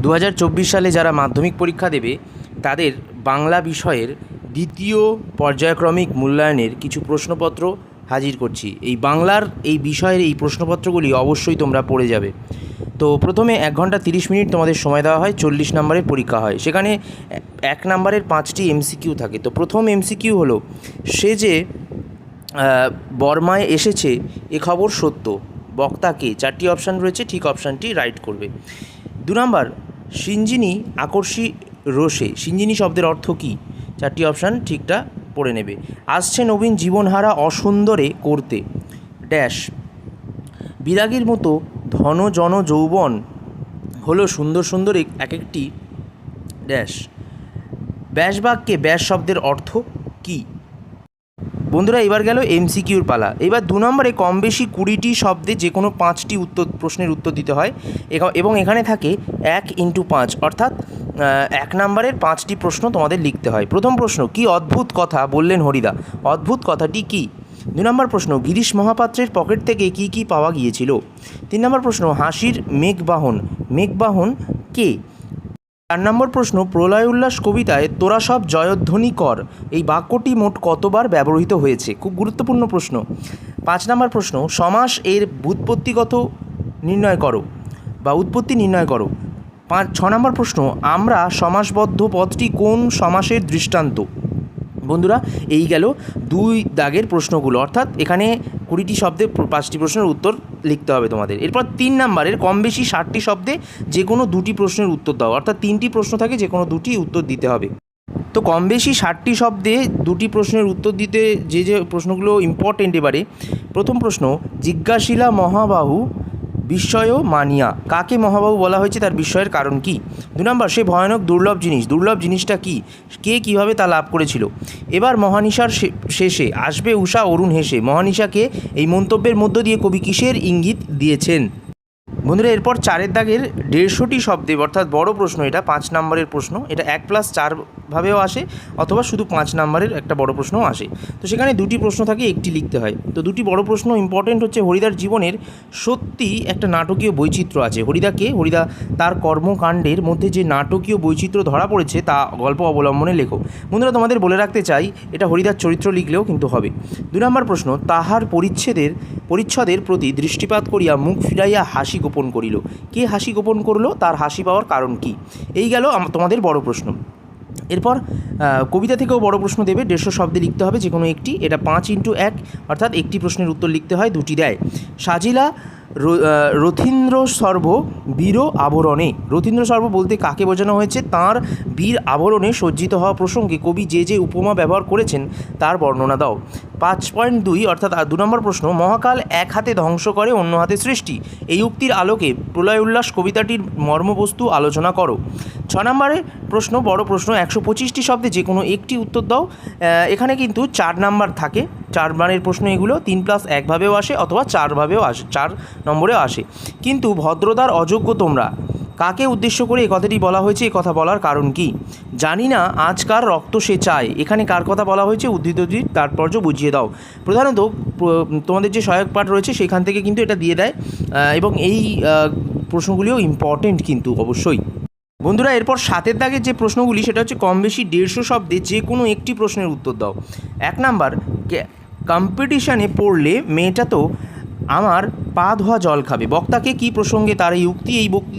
2024 সালে যারা মাধ্যমিক পরীক্ষা দেবে তাদের বাংলা বিষয়ের দ্বিতীয় পর্যায়ক্রমিক মূল্যায়নের কিছু প্রশ্নপত্র হাজির করছি। এই বাংলার এই বিষয়ের এই প্রশ্নপত্রগুলি অবশ্যই তোমরা পড়ে যাবে। তো প্রথমে 1 ঘন্টা 30 মিনিট তোমাদের সময় দেওয়া হয়, 40 নম্বরের পরীক্ষা হয়। সেখানে 1 নম্বরের 5টি এমসিকিউ থাকে। তো প্রথম এমসিকিউ হলো, সে যে বর্মায় এসেছে এ খবর সত্য, বক্তাকে 4টি অপশান রয়েছে, ঠিক অপশানটি রাইট করবে। 2 নম্বর, সিঞ্জিনী আকর্ষী রোষে, সিঞ্জিনী শব্দের অর্থ কী? 4টি অপশান ঠিকটা পড়ে নেবে। আসছে নবীন জীবনহারা অসুন্দরে করতে ড্যাশ, বিরাগীর মতো ধন জন যৌবন হলো সুন্দর সুন্দর এক একটি ড্যাশ, ব্যাসবাক্যে ব্যাস শব্দের অর্থ কী? বন্ধুরা, এবার গেল এমসিকিউর পালা। এবার 2 নম্বরে কম বেশি 20টি শব্দে যে কোনো 5টি প্রশ্নের উত্তর দিতে হয় এবং এখানে থাকে 1x5, অর্থাৎ 1 নম্বরের 5টি প্রশ্ন তোমাদের লিখতে হয়। প্রথম প্রশ্ন, কি অদ্ভুত কথা বললেন হরিদা? অদ্ভুত কথাটি কী? 2 নম্বর প্রশ্ন, গিরিশ মহাপাত্রের পকেট থেকে কি কি পাওয়া গিয়েছিল? 3 নম্বর প্রশ্ন, হাসির মেঘবাহন কে? 4 নম্বর প্রশ্ন, প্রলয় উল্লাস কবিতায় তোরা সব জয়ধ্বনি কর, এই বাক্যটি মোট কতবার ব্যবহৃত হয়েছে? খুব গুরুত্বপূর্ণ প্রশ্ন। 5 নম্বর প্রশ্ন, সমাস এর ব্যুৎপত্তিগত নির্ণয় করো বা উৎপত্তি নির্ণয় করো। 6 নম্বর প্রশ্ন, আমরা সমাসবদ্ধ পদটি কোন সমাসের দৃষ্টান্ত? বন্ধুরা, এই গেল 2 দাগের প্রশ্নগুলো, অর্থাৎ এখানে 20টি শব্দে 5টি প্রশ্নের উত্তর লিখতে হবে তোমাদের। এরপর 3 নম্বরের কম বেশি 60টি শব্দে যে কোনো 2টি প্রশ্নের উত্তর দাও, অর্থাৎ 3টি প্রশ্ন থাকে, যে কোনো 2টি উত্তর দিতে হবে। তো কম বেশি 60টি শব্দে 2টি প্রশ্নের উত্তর দিতে যে প্রশ্নগুলো ইম্পর্টেন্ট, এবারে প্রথম প্রশ্ন, জিজ্ঞাসিলা মহাবাহু বিস্ময় মানিয়া, কাকে মহাবাহু বলা হয়েছে, তার বিস্ময়ের কারণ কি? 2 নম্বর, সে ভয়ানক দুর্লভ জিনিসটা কি, কে কীভাবে তা লাভ করেছিল? এবার মহানিশার শেষে আসবে উষা অরুণ হেসে, মহানিশাকে এই মন্তব্যের মধ্য দিয়ে কবি কিসের ইঙ্গিত দিয়েছেন? বন্ধুরা, এরপর 4 দাগের 150টি শব্দে, অর্থাৎ বড় প্রশ্ন, এটা 5 নম্বরের প্রশ্ন, এটা 1+4 ভাবেও আসে অথবা শুধু 5 নম্বরের একটা বড় প্রশ্নও আসে। তো সেখানে 2টি প্রশ্ন থাকে, একটি লিখতে হয়। তো 2টি বড় প্রশ্ন ইম্পর্টেন্ট হচ্ছে, হরিদার জীবনের সত্যি একটা নাটকীয় বৈচিত্র্য আছে। হরিদা তার কর্মকাণ্ডের মধ্যে যে নাটকীয় বৈচিত্র্য ধরা পড়েছে তা গল্প অবলম্বনে লেখো। বন্ধুরা, তোমাদের বলে রাখতে চাই, এটা হরিদার চরিত্র লিখলেও কিন্তু হবে। 2 নম্বর প্রশ্ন, তাহার পরিচ্ছদের প্রতি দৃষ্টিপাত করিয়া মুখ ফিরাইয়া হাসি গোপন করিল, কে হাসি গোপন করলো, তার হাসি পাওয়ার কারণ কি? এই গেল তোমাদের বড় প্রশ্ন। এরপর কবিতা থেকেও বড় প্রশ্ন দেবে, 150 শব্দে লিখতে হবে যে কোনো একটি, এটা 5x1, অর্থাৎ একটি প্রশ্নের উত্তর লিখতে হয়, 2টি দেয়। সাজিলা রথীন্দ্র সর্ব বীর আবরণে, রথীন্দ্র সর্ব বলতে কাকে বোঝানো হয়েছে? তাঁর বীর আবরণে সজ্জিত হওয়া প্রসঙ্গে কবি যে উপমা ব্যবহার করেছেন তার বর্ণনা দাও। 5.2, অর্থাৎ 2 নম্বর প্রশ্ন, মহাকাল এক হাতে ধ্বংস করে অন্য হাতে সৃষ্টি, এই উক্তির আলোকে প্রলয় উল্লাস কবিতাটির মর্মবস্তু আলোচনা করো। 6 নম্বরে প্রশ্ন, বড় প্রশ্ন, 125টি শব্দে যে কোনো একটি উত্তর দাও। এখানে কিন্তু 4 নাম্বার থাকে, 4 মানের প্রশ্ন এগুলো, 3+1 ভাবেও আসে অথবা 4 ভাবেও আসে, 4 নম্বরেও আসে। কিন্তু ভদ্রতার অযোগ্য তোমরা, কাকে উদ্দেশ্য করে এই কথাটি বলা হয়েছে, এই কথা বলার কারণ কি? জানি না আজকার রক্ত সে চায়, এখানে কার কথা বলা হয়েছে, উদ্ধৃতির তাৎপর্য বুঝিয়ে দাও। প্রধানত তোমাদের যে সহায়ক পাঠ রয়েছে সেখান থেকে কিন্তু এটা দিয়ে দেয়, এবং এই প্রশ্নগুলিও ইম্পর্টেন্ট কিন্তু অবশ্যই। বন্ধুরা, এরপর 7 দাগের যে প্রশ্নগুলি, সেটা হচ্ছে কম বেশি 150 শব্দে যে কোনো একটি প্রশ্নের উত্তর দাও। 1 নাম্বার, কম্পিটিশানে পড়লে মেয়েটা তো আমার পা ধোয়া জল খাবে, বক্তাকে কী প্রসঙ্গে তার এই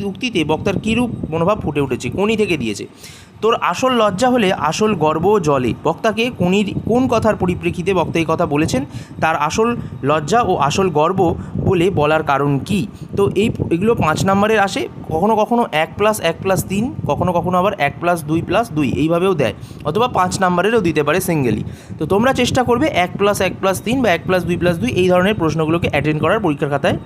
উক্তিতে বক্তার কীরূপ মনোভাব ফুটে উঠেছে, কোনি থেকে দিয়েছে। তোর আসল লজ্জা হলে আসল গর্ব জলে, বক্তাকে কোন কথার পরিপ্রেক্ষিতে বক্তা এই কথা বলেছেন, তার আসল লজ্জা ও আসল গর্ব বলে বলার কারণ কি? তো এগুলো 5 নম্বরের আসে, কখনো 1+1+3, কখনো আবার 1+2+2 এইভাবেও দেয়, অথবা 5 নম্বরেরও দিতে পারে সিঙ্গেলি। তো তোমরা চেষ্টা করবে 1+1+3 বা 1+2+2 এই ধরনের প্রশ্নগুলোকে অ্যাটেন্ড করার পরীক্ষার খাতায়।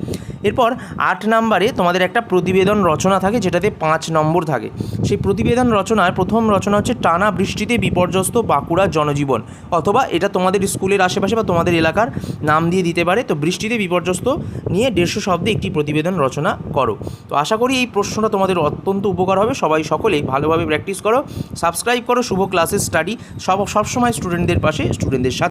এরপর 8 নম্বরে তোমাদের একটা প্রতিবেদন রচনা থাকে, যেটাতে 5 নম্বর থাকে। সেই প্রতিবেদন রচনার প্রথম রচনা হচ্ছে টানা বৃষ্টিতে বিপর্যস্ত বাঁকুড়ার জনজীবন, অথবা এটা তোমাদের স্কুলের আশেপাশে বা তোমাদের এলাকার নাম দিয়ে দিতে পারে। তো বৃষ্টিতে বিপর্যস্ত নিয়ে 150 শব্দে একটি প্রতিবেদন রচনা করো। তো আশা করি এই প্রশ্নটা তোমাদের অত্যন্ত উপকার হবে। সকলেই ভালোভাবে প্র্যাকটিস করো, সাবস্ক্রাইব করো শুভ ক্লাসেস স্টাডি, সবসময় স্টুডেন্টদের পাশে, স্টুডেন্টদের সাথে।